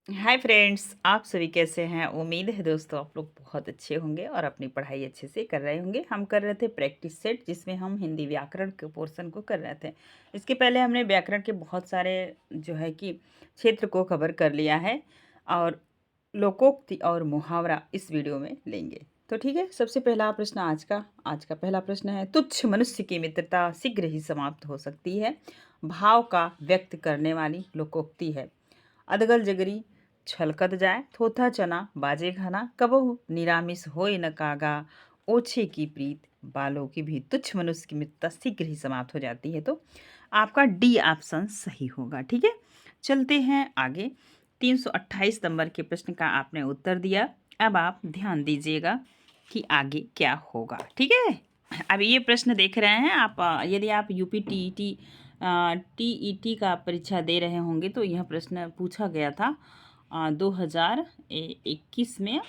Hi friends, आप सभी कैसे हैं। उम्मीद है दोस्तों आप लोग बहुत अच्छे होंगे और अपनी पढ़ाई अच्छे से कर रहे होंगे। हम कर रहे थे प्रैक्टिस सेट, जिसमें हम हिंदी व्याकरण के पोर्शन को कर रहे थे। इसके पहले हमने व्याकरण के बहुत सारे जो है कि क्षेत्र को कवर कर लिया है, और लोकोक्ति और मुहावरा इस वीडियो में लेंगे। तो ठीक है, सबसे पहला प्रश्न आज का पहला प्रश्न है, तुच्छ मनुष्य की मित्रता शीघ्र ही समाप्त हो सकती है। भाव का व्यक्त करने वाली लोकोक्ति है। अदगल जगरी छलकत जाए, थोथा चना बाजे खाना, कबहू निरामिष होए न कागा, ओछे की प्रीत बालों की भी। तुच्छ मनुष्य की मित्रता शीघ्र ही समाप्त हो जाती है। तो आपका डी ऑप्शन सही होगा। ठीक है, चलते हैं आगे। 328 नंबर के प्रश्न का आपने उत्तर दिया। अब आप ध्यान दीजिएगा कि आगे क्या होगा। ठीक है, अब ये प्रश्न देख रहे हैं आप, यदि आप यूपी टीईटी का परीक्षा दे रहे होंगे तो यह प्रश्न पूछा गया था 2021 में,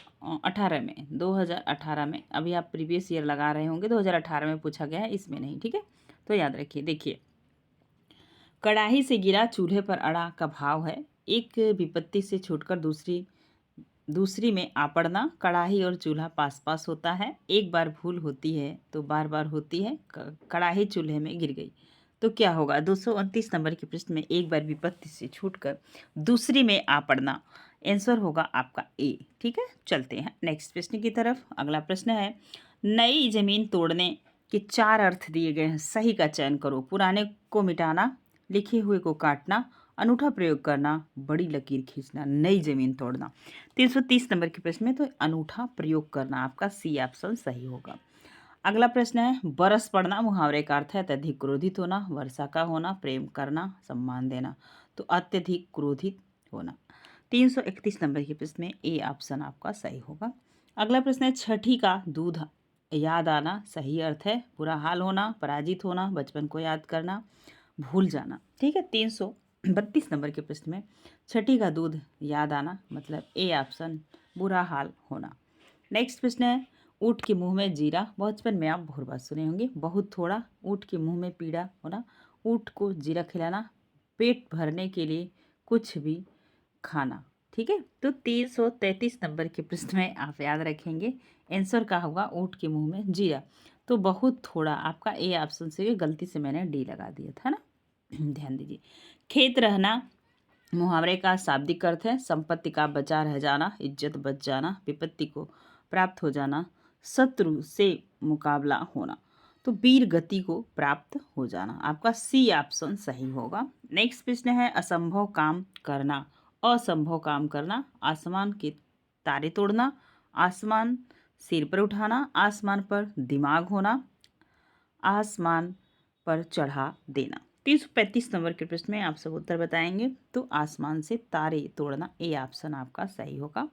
18 में, 2018 में। अभी आप प्रीवियस ईयर लगा रहे होंगे, 2018 में पूछा गया है, इसमें नहीं। ठीक है, तो याद रखिए। देखिए, कड़ाही से गिरा चूल्हे पर अड़ा का भाव है, एक विपत्ति से छूटकर दूसरी दूसरी में आ पड़ना। कड़ाही और चूल्हा पास पास होता है, एक बार भूल होती है तो बार बार होती है। कड़ाही चूल्हे में गिर गई तो क्या होगा। 229 नंबर के प्रश्न में एक बार विपत्ति से छूटकर दूसरी में आ पड़ना, आंसर होगा आपका ए। ठीक है, चलते हैं नेक्स्ट प्रश्न की तरफ। अगला प्रश्न है, नई जमीन तोड़ने के चार अर्थ दिए गए हैं, सही का चयन करो। पुराने को मिटाना, लिखे हुए को काटना, अनूठा प्रयोग करना, बड़ी लकीर खींचना। नई जमीन तोड़ना 330 नंबर के प्रश्न में, तो अनूठा प्रयोग करना आपका सी ऑप्शन सही होगा। अगला प्रश्न है, बरस पड़ना मुहावरे का अर्थ है अत्यधिक क्रोधित होना, वर्षा का होना, प्रेम करना, सम्मान देना। तो अत्यधिक क्रोधित होना। 331 नंबर के प्रश्न में ए ऑप्शन आपका सही होगा। अगला प्रश्न है, छठी का दूध याद आना, सही अर्थ है बुरा हाल होना, पराजित होना, बचपन को याद करना, भूल जाना। ठीक है, 332 नंबर के प्रश्न में छठी का दूध याद आना, मतलब ए ऑप्शन बुरा हाल होना। नेक्स्ट प्रश्न है, ऊँट के मुंह में जीरा। बचपन में आप बहुत बात सुने होंगे। बहुत थोड़ा, ऊँट के मुंह में पीड़ा होना, ऊँट को जीरा खिलाना, पेट भरने के लिए कुछ भी खाना। ठीक है, तो 333 नंबर के प्रश्न में आप याद रखेंगे, आंसर का होगा ऊँट के मुंह में जीरा। तो बहुत थोड़ा आपका ए ऑप्शन से, गलती से मैंने डी लगा दिया था ना। ध्यान दीजिए। खेत रहना मुहावरे का शाब्दिक अर्थ है संपत्ति का बचा रह जाना, इज्जत बच जाना, विपत्ति को प्राप्त हो जाना, शत्रु से मुकाबला होना। तो वीर गति को प्राप्त हो जाना, आपका सी ऑप्शन सही होगा। नेक्स्ट प्रश्न है, असंभव काम करना, असंभव काम करना, आसमान के तारे तोड़ना, आसमान सिर पर उठाना, आसमान पर दिमाग होना, आसमान पर चढ़ा देना। 335 नंबर के प्रश्न में आप सब उत्तर बताएंगे। तो आसमान से तारे तोड़ना, ए ऑप्शन आपका सही होगा।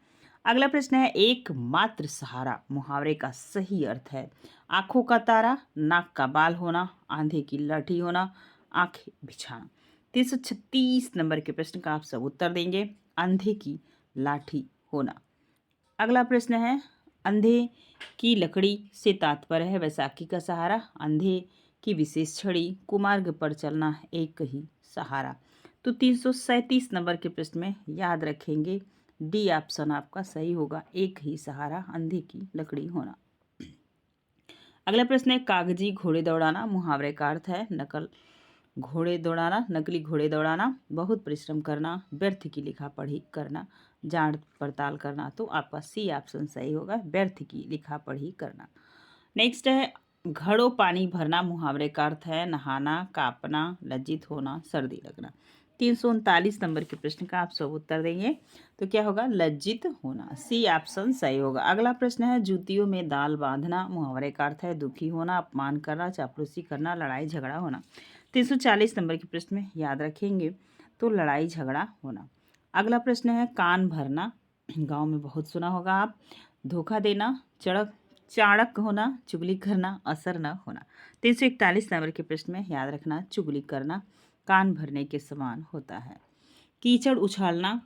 अगला प्रश्न है, एकमात्र सहारा मुहावरे का सही अर्थ है आंखों का तारा, नाक का बाल होना, आंधे की लाठी होना, आंखें बिछाना। 336 नंबर के प्रश्न का आप सब उत्तर देंगे, अंधे की लाठी होना। अगला प्रश्न है, अंधे की लकड़ी से तात्पर्य है वैशाखी का सहारा, अंधे की विशेष छड़ी, कुमार्ग पर चलना, एक ही सहारा। तो 337 नंबर के प्रश्न में याद रखेंगे, डी ऑप्शन आपका सही होगा, एक ही सहारा, अंधे की लकड़ी होना। अगला प्रश्न है, कागजी घोड़े दौड़ाना मुहावरे का अर्थ है नकल घोड़े दौड़ाना, नकली घोड़े दौड़ाना, बहुत परिश्रम करना, व्यर्थ की लिखा पढ़ी करना, जांच पड़ताल करना। तो आपका सी ऑप्शन सही होगा, व्यर्थ की लिखा पढ़ी करना। नेक्स्ट है, घड़ों पानी भरना मुहावरे का अर्थ है नहाना, कांपना, लज्जित होना, सर्दी लगना। 339 नंबर के प्रश्न का आप सब उत्तर देंगे, तो क्या होगा, लज्जित होना, सी ऑप्शन सही होगा। अगला प्रश्न है, जूतियों में दाल बांधना मुहावरे का अर्थ है दुखी होना, अपमान करना, चापलूसी करना, लड़ाई झगड़ा होना। 340 नंबर के प्रश्न में याद रखेंगे, तो लड़ाई झगड़ा होना। अगला प्रश्न है, कान भरना, गांव में बहुत सुना होगा आप, धोखा देना, चाणक होना, चुगली करना, असर न होना। 341 नंबर के प्रश्न में याद रखना, चुगली करना कान भरने के समान होता है। कीचड़ उछालना,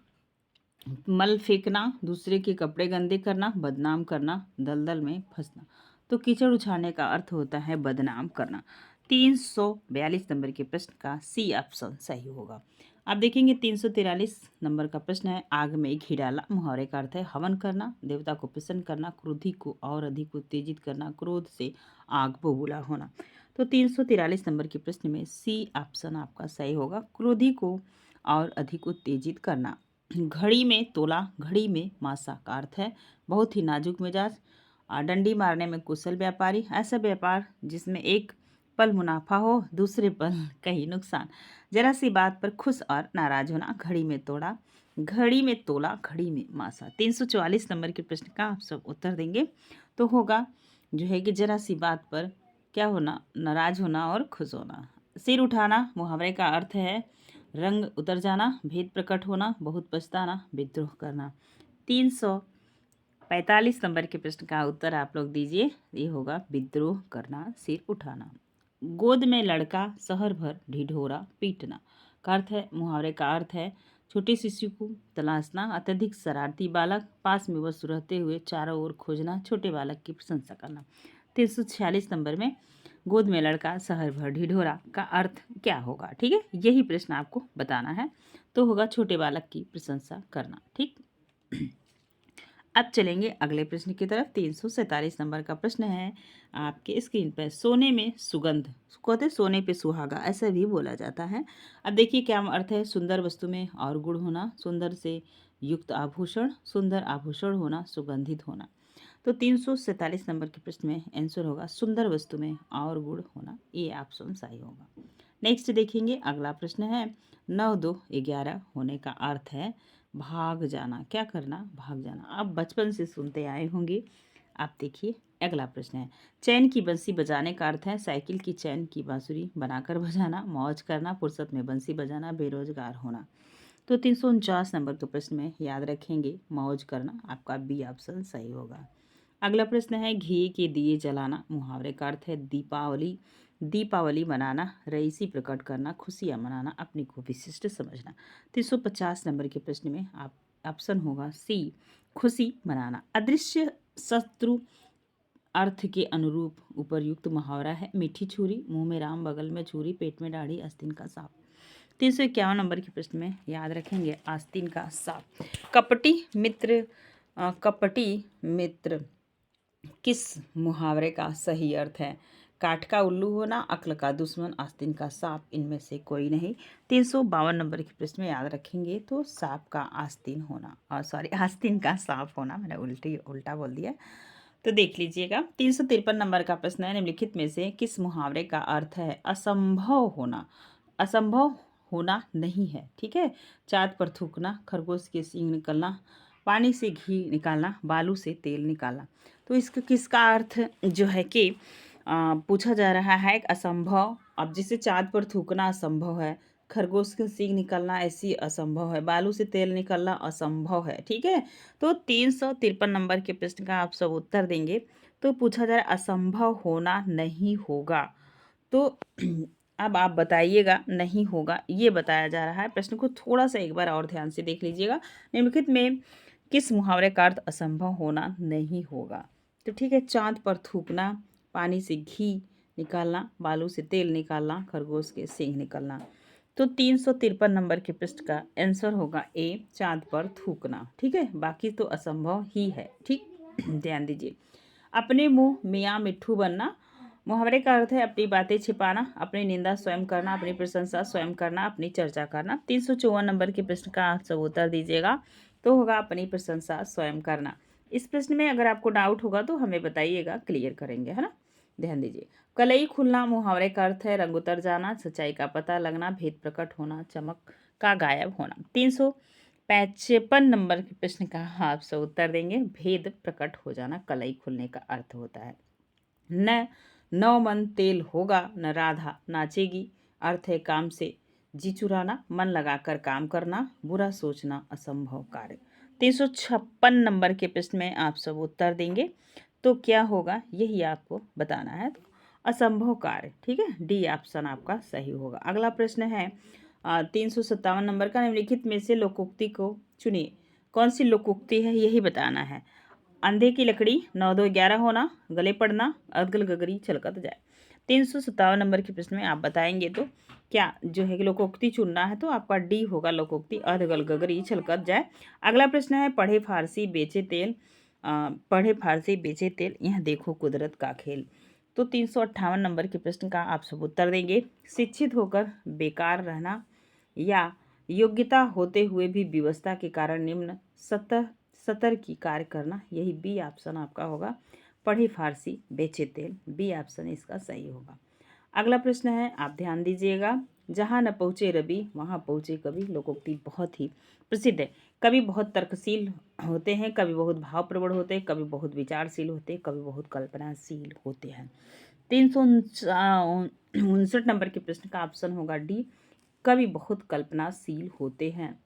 मल फेंकना, दूसरे के कपड़े गंदे करना, बदनाम करना, दलदल में फंसना। तो कीचड़ उछालने का अर्थ होता है बदनाम करना। 342 नंबर के प्रश्न का सी ऑप्शन सही होगा। आप देखेंगे 343 नंबर का प्रश्न है, आग में घी डाला। मुहावरे का अर्थ है हवन करना, देवता को प्रसन्न करना, क्रोधी को और अधिक उत्तेजित करना, क्रोध से आग बबूला होना। तो 343 नंबर के प्रश्न में सी ऑप्शन आपका सही होगा, क्रोधी को और अधिक उत्तेजित करना। घड़ी में तोला, घड़ी में मासा का अर्थ है बहुत ही नाजुक मिजाज, डंडी मारने में कुशल व्यापारी, ऐसा व्यापार जिसमें एक पल मुनाफा हो, दूसरे पल कहीं नुकसान, जरा सी बात पर खुश और नाराज होना। घड़ी में तोड़ा, घड़ी में तोला, घड़ी में मासा। 344 नंबर के प्रश्न का आप सब उत्तर देंगे तो होगा जो है कि जरा सी बात पर क्या होना, नाराज होना और खुश होना। सिर उठाना, मुहावरे का अर्थ है रंग उतर जाना, भेद प्रकट होना, बहुत पछताना, विद्रोह करना। 345 नंबर के प्रश्न का उत्तर आप लोग दीजिए, ये होगा विद्रोह करना, सिर उठाना। गोद में लड़का, शहर भर ढिढोरा पीटना का अर्थ है, मुहावरे का अर्थ है छोटे शिशु को तलाशना, अत्यधिक शरारती बालक, पास में वस्तु रहते हुए चारों ओर खोजना, छोटे बालक की प्रशंसा करना। 346 नंबर में गोद में लड़का, शहर भर ढिढोरा का अर्थ क्या होगा, ठीक है, यही प्रश्न आपको बताना है। तो होगा छोटे बालक की प्रशंसा करना, ठीक। अब चलेंगे अगले प्रश्न की तरफ। 347 नंबर का प्रश्न है आपके स्क्रीन पर, सोने में सुगंध, कहते हैं सोने पे सुहागा, ऐसा भी बोला जाता है। अब देखिए क्या अर्थ है, सुंदर वस्तु में और गुण होना, सुंदर से युक्त आभूषण, सुंदर आभूषण होना, सुगंधित होना। तो 347 नंबर के प्रश्न में आंसर होगा सुंदर वस्तु में और गुण होना, ये ऑप्शन सही होगा। नेक्स्ट देखेंगे अगला प्रश्न है, 9 2 11 होने का अर्थ है भाग जाना, क्या करना, भाग जाना। आप बचपन से सुनते आए होंगे। आप देखिए अगला प्रश्न है, चैन की बंसी बजाने का अर्थ है साइकिल की चैन की बांसुरी बनाकर बजाना, मौज करना, फुर्सत में बंसी बजाना, बेरोजगार होना। तो 349 नंबर के प्रश्न में याद रखेंगे मौज करना, आपका बी ऑप्शन सही होगा। अगला प्रश्न है, घी के दिए जलाना, मुहावरे का अर्थ है दीपावली, दीपावली मनाना, रईसी प्रकट करना, खुशियाँ मनाना, अपने को विशिष्ट समझना। 350 नंबर के प्रश्न में आप ऑप्शन होगा सी, खुशी मनाना। अदृश्य शत्रु अर्थ के अनुरूप उपरयुक्त मुहावरा है मीठी छुरी, मुंह में राम बगल में छुरी, पेट में दाढ़ी, आस्तीन का सांप। 351 नंबर के प्रश्न में याद रखेंगे आस्तीन का सांप। कपटी मित्र, कपटी मित्र किस मुहावरे का सही अर्थ है, काठ का उल्लू होना, अक्ल का दुश्मन, आस्तीन का सांप, इनमें से कोई नहीं। 352 नंबर के प्रश्न में याद रखेंगे तो सांप का आस्तीन होना, और सॉरी आस्तीन का सांप होना, मैंने उल्टा बोल दिया। तो देख लीजिएगा 353 नंबर का प्रश्न है, निम्नलिखित में से किस मुहावरे का अर्थ है असंभव होना, असंभव होना नहीं है, ठीक है। चाँद पर थूकना, खरगोश के सींग निकलना, पानी से घी निकालना, बालू से तेल निकालना। तो इसका किसका अर्थ जो है कि पूछा जा रहा है असंभव। अब जिसे चाँद पर थूकना असंभव है, खरगोश के सींग निकलना ऐसी असंभव है, बालू से तेल निकलना असंभव है, ठीक है। तो 353 नंबर के प्रश्न का आप सब उत्तर देंगे तो पूछा जा रहा है असंभव होना नहीं होगा। तो अब आप बताइएगा नहीं होगा, ये बताया जा रहा है। प्रश्न को थोड़ा सा एक बार और ध्यान से देख लीजिएगा, निम्नलिखित में किस मुहावरे का अर्थ असंभव होना नहीं होगा। तो ठीक है, चाँद पर थूकना, पानी से घी निकालना, बालू से तेल निकालना, खरगोश के सींग निकलना। तो 353 नंबर के प्रश्न का आंसर होगा ए, चाँद पर थूकना, ठीक है, बाकी तो असंभव ही है, ठीक। ध्यान दीजिए, अपने मुंह मियाँ मिट्ठू बनना, मुहावरे का अर्थ है अपनी बातें छिपाना, अपनी निंदा स्वयं करना, अपनी प्रशंसा स्वयं करना, अपनी चर्चा करना। 354 नंबर के प्रश्न का आप सब उत्तर दीजिएगा तो होगा अपनी प्रशंसा स्वयं करना। इस प्रश्न में अगर आपको डाउट होगा तो हमें बताइएगा, क्लियर करेंगे, है ना। ध्यान दीजिए, कलई खुलना, मुहावरे का अर्थ है रंग उतर जाना, सच्चाई का पता लगना, भेद प्रकट होना, चमक का गायब होना। 355 नंबर के प्रश्न का आप सब उत्तर देंगे, भेद प्रकट हो जाना कलई खुलने का अर्थ होता है। न नौ मन तेल होगा, न राधा नाचेगी, अर्थ है काम से जी चुराना, मन लगाकर काम करना, बुरा सोचना, असंभव कार्य। 356 नंबर के प्रश्न में आप सब उत्तर देंगे तो क्या होगा, यही आपको बताना है। तो असंभव कार्य, ठीक है, डी ऑप्शन आपका सही होगा। अगला प्रश्न है 357 नंबर का, निम्नलिखित में से लोकोक्ति को चुनिए, कौन सी लोकोक्ति है यही बताना है। अंधे की लकड़ी, 9 2 11 होना, गले पड़ना, अदगल गगरी छलकत जाए। 357 नंबर के प्रश्न में आप बताएंगे तो क्या जो है कि लोकोक्ति चुनना है, तो आपका डी होगा लोकोक्ति। अधगल गगरी छलकत जाए। अगला प्रश्न है पढ़े फारसी बेचे तेल, पढ़े फारसी बेचे तेल, यह देखो कुदरत का खेल। तो 358 नंबर के प्रश्न का आप सब उत्तर देंगे। शिक्षित होकर बेकार रहना या योग्यता होते हुए भी व्यवस्था के कारण निम्न सतर की कार्य करना, यही बी ऑप्शन आपका होगा। पढ़े फारसी बेचे तेल, बी ऑप्शन इसका सही होगा। अगला प्रश्न है, आप ध्यान दीजिएगा। जहाँ न पहुँचे रवि वहाँ पहुँचे कवि, लोकोक्ति बहुत ही प्रसिद्ध है। कवि बहुत तर्कशील होते हैं, कवि बहुत भावप्रवण होते हैं, कवि बहुत विचारशील होते हैं, कवि बहुत कल्पनाशील होते हैं। 359 नंबर के प्रश्न का ऑप्शन होगा डी, कवि बहुत कल्पनाशील होते हैं।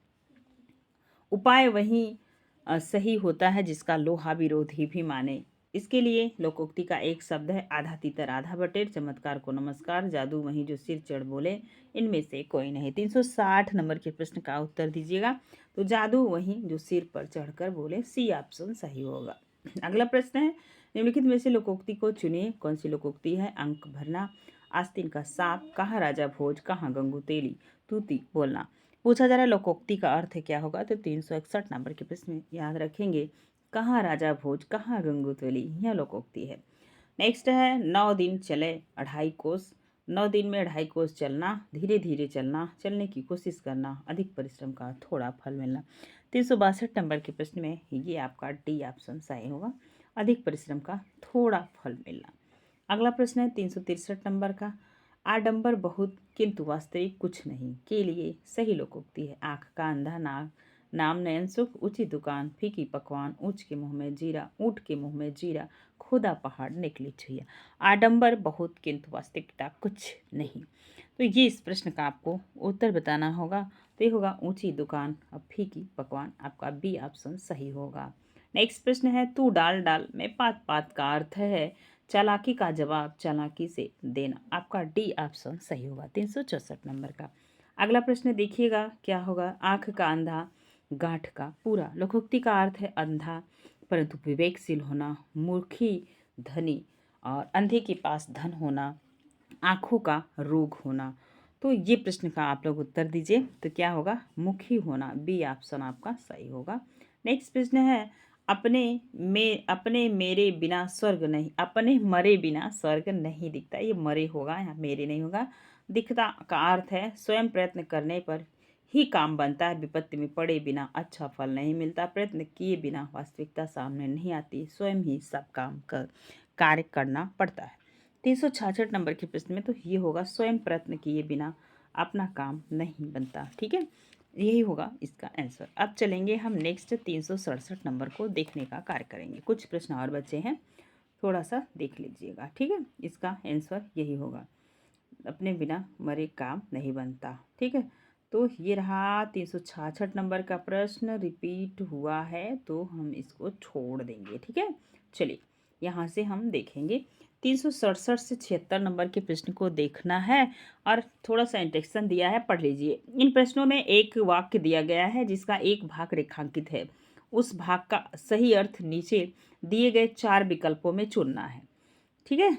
उपाय वही सही होता है जिसका लोहा विरोधी भी माने। इसके लिए लोकोक्ति का एक शब्द है, आधा तीतर आधा बटेर, चमत्कार को नमस्कार, जादू वही जो सिर चढ़ बोले, इनमें से कोई नहीं। 360 नंबर के प्रश्न का उत्तर दीजिएगा। तो जादू वही जो सिर पर चढ़कर बोले, सी ऑप्शन सही होगा। अगला प्रश्न है, निम्नलिखित में से लोकोक्ति को चुनिए। कौन सी लोकोक्ति है? अंक भरना, आस्तीन का सांप, कहाँ राजा भोज, कहाँ गंगू तेली, तूती बोलना। पूछा जा रहा है लोकोक्ति का अर्थ क्या होगा, तो 361 नंबर के प्रश्न में याद रखेंगे, कहाँ राजा भोज, कहाँ गंगू तेली, यह लोकोक्ति है। नेक्स्ट है 9 दिन चले 2.5 कोस, 9 दिन में 2.5 कोस चलना, धीरे धीरे चलना, चलने की कोशिश करना, अधिक परिश्रम का थोड़ा फल मिलना। 362 नंबर के प्रश्न में ये आपका डी ऑप्शन सही होगा, अधिक परिश्रम का थोड़ा फल मिलना। अगला प्रश्न है 363 नंबर का, आडंबर बहुत किंतु वास्तविक कुछ नहीं के लिए सही लोकोक्ति है। आँख का अंधा नाग, नाम नयन सुख, ऊंची दुकान, फीकी पकवान, ऊंच के मुंह में जीरा, ऊँट के मुंह में जीरा, खुदा पहाड़ निकली छुइया। आडंबर बहुत किंतु वास्तविकता कुछ नहीं। तो ये इस प्रश्न का आपको उत्तर बताना होगा। तो ये होगा ऊंची दुकान और फीकी पकवान, आपका बी ऑप्शन सही होगा। नेक्स्ट प्रश्न है, तू डाल डाल में पात पात का अर्थ है चालाकी का जवाब चालाकी से देना, आपका डी ऑप्शन सही होगा। 364 नंबर का अगला प्रश्न देखिएगा क्या होगा। आँख का अंधा गांठ का पूरा, लोकोक्ति का अर्थ है अंधा परंतु विवेकशील होना, मूर्खी धनी और अंधे के पास धन होना, आँखों का रोग होना। तो ये प्रश्न का आप लोग उत्तर दीजिए। तो क्या होगा? मुखी होना, बी ऑप्शन आपका सही होगा। नेक्स्ट प्रश्न है, अपने मेरे बिना स्वर्ग नहीं, अपने मरे बिना स्वर्ग नहीं दिखता, ये मरे होगा, यहाँ मेरे नहीं होगा। दिखता का अर्थ है स्वयं प्रयत्न करने पर ही काम बनता है, विपत्ति में पड़े बिना अच्छा फल नहीं मिलता, प्रयत्न किए बिना वास्तविकता सामने नहीं आती, स्वयं ही सब काम कार्य करना पड़ता है। 366 नंबर के प्रश्न में तो ये होगा स्वयं प्रयत्न किए बिना अपना काम नहीं बनता। ठीक है, यही होगा इसका आंसर। अब चलेंगे हम नेक्स्ट 367 नंबर को देखने का कार्य करेंगे। कुछ प्रश्न और बचे हैं, थोड़ा सा देख लीजिएगा। ठीक है, इसका आंसर यही होगा, अपने बिना मरे काम नहीं बनता। ठीक है, तो ये रहा 366 नंबर का प्रश्न, रिपीट हुआ है तो हम इसको छोड़ देंगे। ठीक है, चलिए यहाँ से हम देखेंगे 367 से 76 नंबर के प्रश्न को देखना है और थोड़ा सा इंस्ट्रक्शन दिया है, पढ़ लीजिए। इन प्रश्नों में एक वाक्य दिया गया है जिसका एक भाग रेखांकित है, उस भाग का सही अर्थ नीचे दिए गए 4 विकल्पों में चुनना है। ठीक है,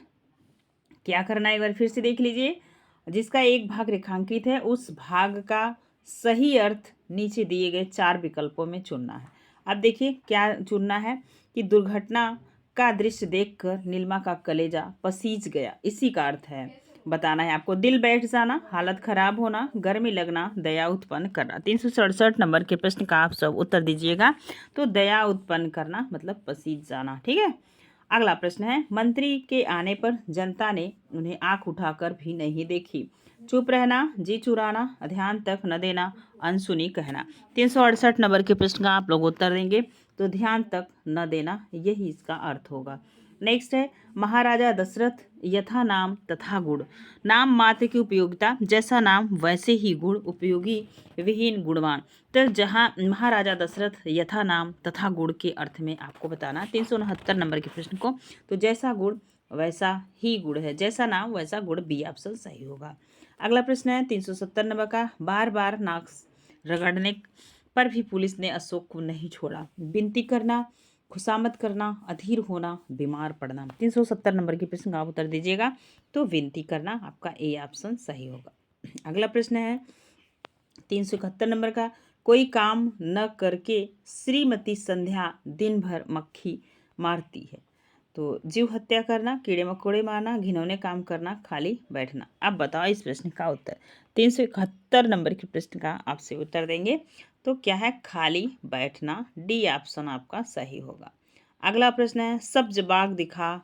क्या करना है एक बार फिर से देख लीजिए। जिसका एक भाग रेखांकित है उस भाग का सही अर्थ नीचे दिए गए 4 विकल्पों में चुनना है। अब देखिए क्या चुनना है कि दुर्घटना का दृश्य देखकर नीलिमा का कलेजा पसीज गया, इसी का अर्थ है बताना है आपको। दिल बैठ जाना, हालत खराब होना, गर्मी लगना, दया उत्पन्न करना। 367 नंबर के प्रश्न का आप सब उत्तर दीजिएगा। तो दया उत्पन्न करना मतलब पसीज जाना। ठीक है, अगला प्रश्न है, मंत्री के आने पर जनता ने उन्हें आंख उठाकर भी नहीं देखी, चुप रहना, जी चुराना, ध्यान तक न देना, अनसुनी कहना। 368 नंबर के प्रश्न का आप लोग उत्तर देंगे। तो ध्यान तक न देना, यही इसका अर्थ होगा। नेक्स्ट है, महाराजा दशरथ यथा नाम तथा गुण, नाम मात्र की उपयोगिता, जैसा नाम वैसे ही गुण, उपयोगी विहीन गुणवान। तो जहाँ महाराजा दशरथ यथा नाम तथा गुण के अर्थ में आपको बताना 369 नंबर के प्रश्न को। तो जैसा गुण वैसा ही गुण है, जैसा नाम वैसा गुण, बी ऑप्शन सही होगा। अगला प्रश्न है 370 नंबर का, बार बार नाक रगड़ने पर भी पुलिस ने अशोक को नहीं छोड़ा, विनती करना, खुशामद करना, अधीर होना, बीमार पड़ना। 370 नंबर के प्रश्न का आप उत्तर दीजिएगा। तो विनती करना आपका ए ऑप्शन सही होगा। अगला प्रश्न है 371 नंबर का, कोई काम न करके श्रीमती संध्या दिन भर मक्खी मारती है। तो जीव हत्या करना, कीड़े मकोड़े मारना, घिनौने काम करना, खाली बैठना। अब बताओ इस प्रश्न का उत्तर। 371 नंबर के प्रश्न का आपसे उत्तर देंगे। तो क्या है? खाली बैठना। डी ऑप्शन आपका सही होगा। अगला प्रश्न है, सब्ज बाग दिखा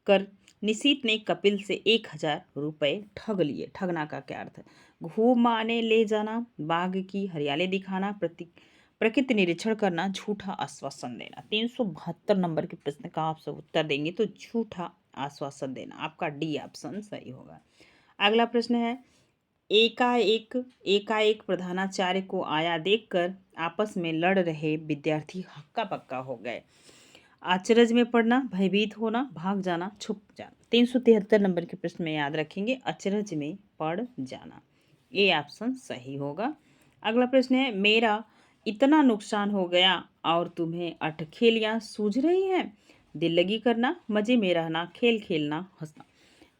कर निशीत ने कपिल से 1000 रुपये ठग लिए। ठगना का क्या अर्थ है? घुमाने ले जाना, बाग की हरियाली दिखाना, प्रकृति निरीक्षण करना, झूठा आश्वासन देना। 372 नंबर के प्रश्न का आप सब उत्तर देंगे। तो झूठा आश्वासन देना आपका डी ऑप्शन सही होगा। अगला प्रश्न है, एकाएक प्रधानाचार्य को आया देखकर आपस में लड़ रहे विद्यार्थी हक्का बक्का हो गए। अचरज में पड़ना, भयभीत होना, भाग जाना, छुप जाना। 373 नंबर के प्रश्न में याद रखेंगे, अचरज में पड़ जाना। ये ऑप्शन सही होगा। अगला प्रश्न है, मेरा इतना नुकसान हो गया और तुम्हें अटखेलियाँ सूझ रही हैं। दिल लगी करना, मजे में रहना, खेल खेलना, हंसना।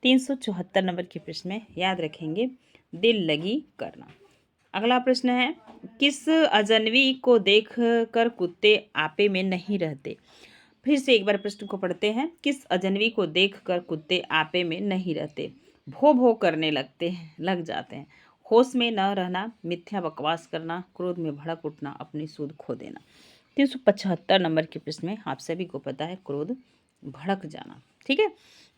374 नंबर के प्रश्न में याद रखेंगे, दिल लगी करना। अगला प्रश्न है, किस अजनबी को देख कर कुत्ते आपे में नहीं रहते। फिर से एक बार प्रश्न को पढ़ते हैं। किस अजनबी को देखकर कुत्ते आपे में नहीं रहते। भो भो करने लग जाते हैं। होश में न रहना, मिथ्या बकवास करना, क्रोध में भड़क उठना, अपनी सूध खो देना। 375 नंबर के प्रश्न में आप सभी को पता है, क्रोध भड़क जाना। ठीक है,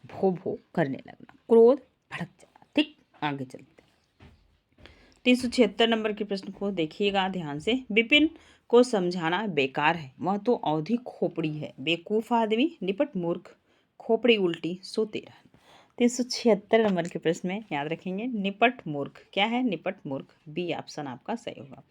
भो भो करने लगना, क्रोध भड़क जाना। ठीक, आगे चलते। 376 नंबर के प्रश्न को देखिएगा ध्यान से। विपिन को समझाना बेकार है, वह तो अवधि खोपड़ी है। बेवकूफ आदमी, निपट मूर्ख, खोपड़ी उल्टी, सोते रहना। 376 नंबर के प्रश्न में याद रखेंगे, निपट मूर्ख। क्या है? निपट मूर्ख। बी ऑप्शन आपका सही होगा।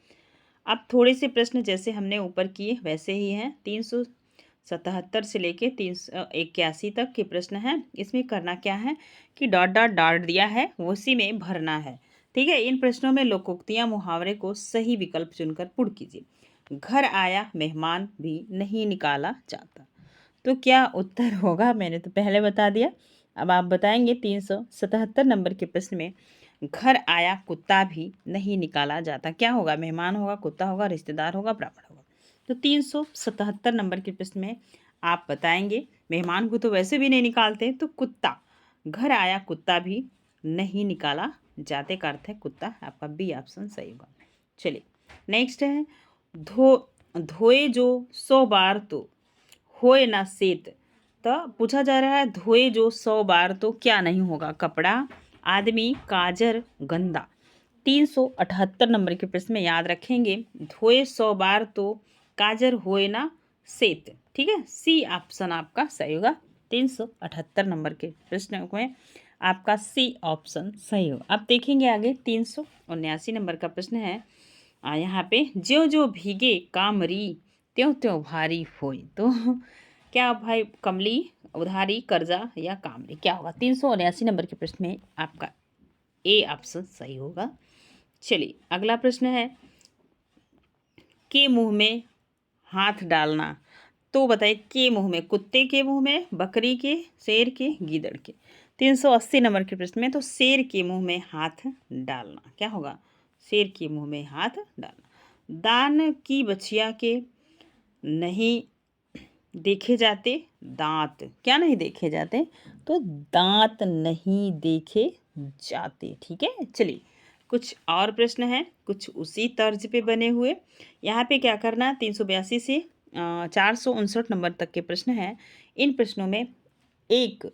अब थोड़े से प्रश्न जैसे हमने ऊपर किए वैसे ही हैं। 377 से लेके 381 तक के प्रश्न हैं। इसमें करना क्या है कि डॉट डॉट डाल दिया है, उसी में भरना है। ठीक है, इन प्रश्नों में लोकोक्तियां मुहावरे को सही विकल्प चुनकर पूर्ण कीजिए। घर आया मेहमान भी नहीं निकाला जाता। तो क्या उत्तर होगा? मैंने तो पहले बता दिया, अब आप बताएंगे। 377 नंबर के प्रश्न में घर आया कुत्ता भी नहीं निकाला जाता। क्या होगा? मेहमान होगा, कुत्ता होगा, रिश्तेदार होगा, ब्राह्मण होगा। तो 377 नंबर के प्रश्न में आप बताएंगे, मेहमान को तो वैसे भी नहीं निकालते, तो कुत्ता, घर आया कुत्ता भी नहीं निकाला जाते का अर्थ है कुत्ता। आपका बी ऑप्शन सही होगा। चलिए नेक्स्ट है, धोए जो 100 बार तो होए ना सेत। तो पूछा जा रहा है, धोए जो 100 बार तो क्या नहीं होगा? कपड़ा, आदमी, काजर, गंदा। 378 नंबर के प्रश्न में याद रखेंगे, धोए 100 बार तो काजर होए ना सेत। ठीक है, सी ऑप्शन आपका सही होगा। 378 नंबर के प्रश्न में आपका सी ऑप्शन सही होगा। अब देखेंगे आगे 379 नंबर का प्रश्न है। यहाँ पे ज्यों ज्यों भीगे कामरी त्यों त्यों भारी होई। तो क्या भाई, कमली, उधारी, कर्जा या कामरी, क्या होगा? 379 नंबर के प्रश्न में आपका ए ऑप्शन सही होगा। चलिए अगला प्रश्न है, के मुंह में हाथ डालना। तो बताइए, के मुंह में? कुत्ते के मुंह में, बकरी के, शेर के, गीदड़ के। 380 नंबर के प्रश्न में तो शेर के मुंह में हाथ डालना। क्या होगा? शेर के मुंह में हाथ डालना। दान की बछिया के नहीं देखे जाते दांत। क्या नहीं देखे जाते? तो दांत नहीं देखे जाते। ठीक है, चलिए कुछ और प्रश्न हैं, कुछ उसी तर्ज पे बने हुए। यहाँ पे क्या करना, 382 से 459 नंबर तक के प्रश्न हैं। इन प्रश्नों में एक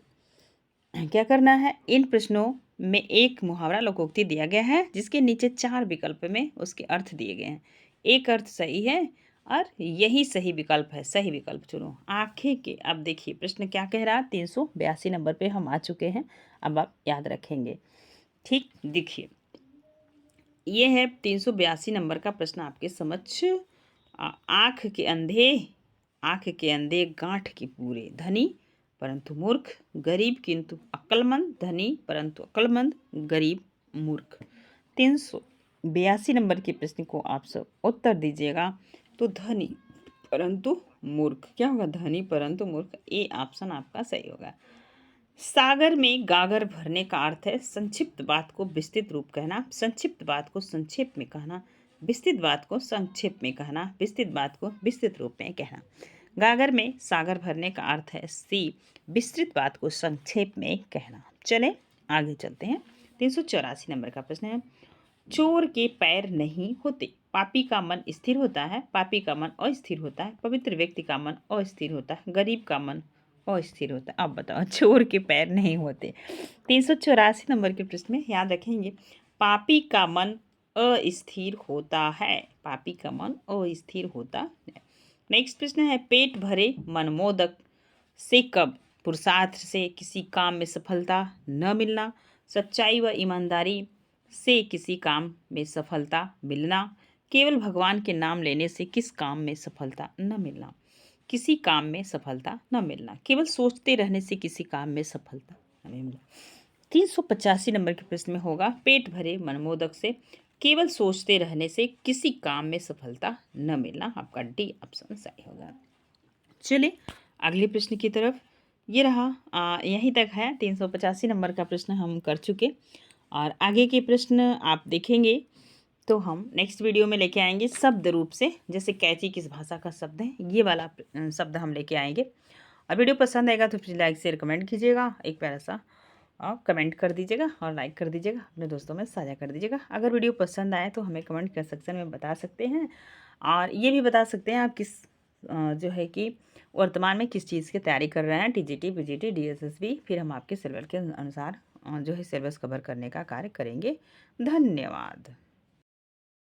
क्या करना है, इन प्रश्नों में एक मुहावरा लोकोक्ति दिया गया है, जिसके नीचे 4 विकल्प में उसके अर्थ दिए गए हैं। एक अर्थ सही है और यही सही विकल्प है, सही विकल्प चुनो। आंखें के, अब देखिए प्रश्न क्या कह रहा है। 382 नंबर पे हम आ चुके हैं, अब आप याद रखेंगे। ठीक, देखिए ये है 382 नंबर का प्रश्न आपके समक्ष। आँख के अंधे गांठ के पूरे, धनी परंतु मूर्ख, गरीब किंतु अक्लमंद, धनी परंतु अक्लमंद, गरीब मूर्ख। 382 नंबर के प्रश्न को आप सब उत्तर दीजिएगा। तो धनी परंतु मूर्ख। क्या होगा? धनी परंतु मूर्ख। ए ऑप्शन आपका सही होगा। सागर में गागर भरने का अर्थ है संक्षिप्त बात को विस्तृत रूप कहना, संक्षिप्त बात को संक्षेप में कहना, विस्तृत बात को संक्षेप में कहना, विस्तृत बात को विस्तृत रूप में कहना। गागर में सागर भरने का अर्थ है सी, विस्तृत बात को संक्षेप में कहना। चले आगे चलते हैं। 384 नंबर का प्रश्न है, चोर के पैर नहीं होते, पापी का मन स्थिर होता है, पापी का मन अस्थिर होता है, पवित्र व्यक्ति का मन अस्थिर होता है, गरीब का मन अस्थिर होता है। अब बताओ, चोर के पैर नहीं होते। 384 नंबर के प्रश्न में याद रखेंगे, पापी का मन अस्थिर होता है, पापी का मन अस्थिर होता है। नेक्स्ट प्रश्न है, पेट भरे मनमोदक से कब? पुरुषार्थ से किसी काम में सफलता न मिलना, सच्चाई व ईमानदारी से किसी काम में सफलता मिलना, केवल भगवान के नाम लेने से किस काम में सफलता न मिलना, किसी काम में सफलता न मिलना, केवल सोचते रहने से किसी काम में सफलता न मिलना। 385 नंबर के प्रश्न में होगा, पेट भरे मनमोदक से केवल सोचते रहने से किसी काम में सफलता न मिलना। आपका डी ऑप्शन सही होगा। चलिए अगले प्रश्न की तरफ। ये रहा, यहीं तक है। 385 नंबर का प्रश्न हम कर चुके और आगे के प्रश्न आप देखेंगे तो हम नेक्स्ट वीडियो में लेके आएंगे शब्द रूप से। जैसे कैची किस भाषा का शब्द है, ये वाला शब्द हम लेके आएंगे। और वीडियो पसंद आएगा तो प्लीज़ लाइक शेयर कमेंट कीजिएगा, एक प्यारा सा कमेंट कर दीजिएगा और लाइक कर दीजिएगा, अपने दोस्तों में साझा कर दीजिएगा। अगर वीडियो पसंद आए तो हमें कमेंट कर सेक्शन में बता सकते हैं और ये भी बता सकते हैं आप किस जो है कि वर्तमान में किस चीज़ की तैयारी कर रहे हैं, टीजीटी, पीजीटी, डीएसएसबी। फिर हम आपके सिलेबस के अनुसार जो है सिलेबस कवर करने का कार्य करेंगे। धन्यवाद।